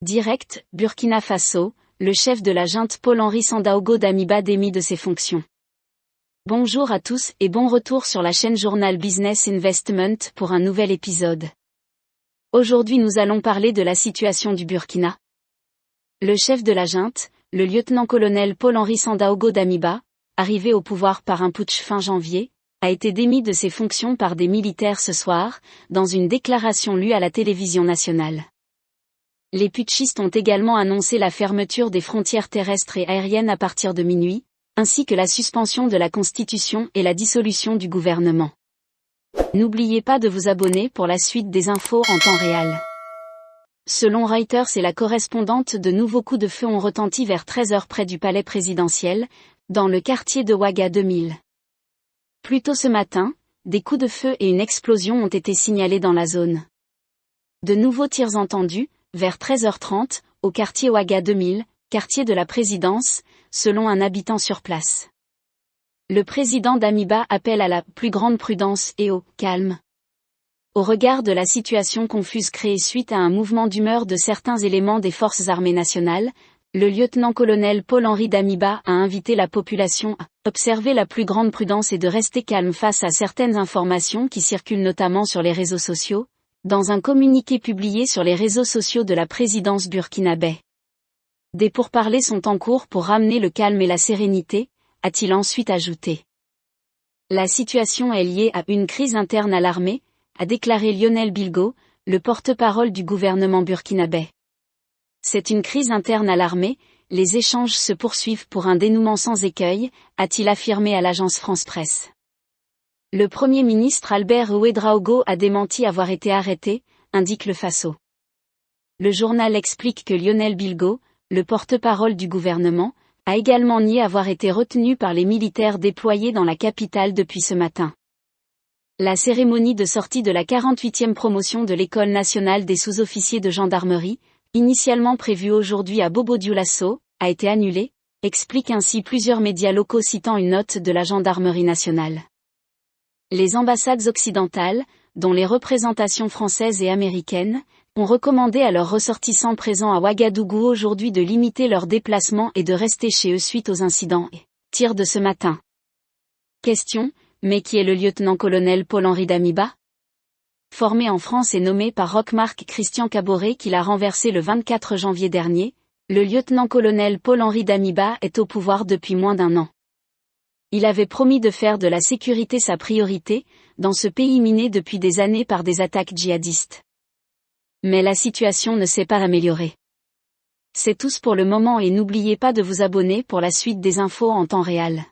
Direct, Burkina Faso, le chef de la junte Paul-Henri Sandaogo Damiba démis de ses fonctions. Bonjour à tous et bon retour sur la chaîne Journal Business Investment pour un nouvel épisode. Aujourd'hui nous allons parler de la situation du Burkina. Le chef de la junte, le lieutenant-colonel Paul-Henri Sandaogo Damiba, arrivé au pouvoir par un putsch fin janvier, a été démis de ses fonctions par des militaires ce soir, dans une déclaration lue à la télévision nationale. Les putschistes ont également annoncé la fermeture des frontières terrestres et aériennes à partir de minuit, ainsi que la suspension de la Constitution et la dissolution du gouvernement. N'oubliez pas de vous abonner pour la suite des infos en temps réel. Selon Reuters et la correspondante, de nouveaux coups de feu ont retenti vers 13h près du palais présidentiel, dans le quartier de Ouaga 2000. Plus tôt ce matin, des coups de feu et une explosion ont été signalés dans la zone. De nouveaux tirs entendus, vers 13h30, au quartier Ouaga 2000, quartier de la présidence, selon un habitant sur place. Le président Damiba appelle à la plus grande prudence et au calme. Au regard de la situation confuse créée suite à un mouvement d'humeur de certains éléments des forces armées nationales, le lieutenant-colonel Paul-Henri Damiba a invité la population à observer la plus grande prudence et de rester calme face à certaines informations qui circulent notamment sur les réseaux sociaux, dans un communiqué publié sur les réseaux sociaux de la présidence burkinabé. Des pourparlers sont en cours pour ramener le calme et la sérénité, a-t-il ensuite ajouté. La situation est liée à une crise interne à l'armée, a déclaré Lionel Bilgo, le porte-parole du gouvernement burkinabé. C'est une crise interne à l'armée, les échanges se poursuivent pour un dénouement sans écueil, a-t-il affirmé à l'agence France Presse. Le Premier ministre Albert Ouédraogo a démenti avoir été arrêté, indique le Faso. Le journal explique que Lionel Bilgo, le porte-parole du gouvernement, a également nié avoir été retenu par les militaires déployés dans la capitale depuis ce matin. La cérémonie de sortie de la 48e promotion de l'École nationale des sous-officiers de gendarmerie, initialement prévue aujourd'hui à Bobo-Dioulasso, a été annulée, expliquent ainsi plusieurs médias locaux citant une note de la gendarmerie nationale. Les ambassades occidentales, dont les représentations françaises et américaines, ont recommandé à leurs ressortissants présents à Ouagadougou aujourd'hui de limiter leurs déplacements et de rester chez eux suite aux incidents et tirs de ce matin. Question, mais qui est le lieutenant-colonel Paul-Henri Damiba ? Formé en France et nommé par Roch-Marc Christian Caboret qui l'a renversé le 24 janvier dernier, le lieutenant-colonel Paul-Henri Damiba est au pouvoir depuis moins d'un an. Il avait promis de faire de la sécurité sa priorité, dans ce pays miné depuis des années par des attaques djihadistes. Mais la situation ne s'est pas améliorée. C'est tout pour le moment et n'oubliez pas de vous abonner pour la suite des infos en temps réel.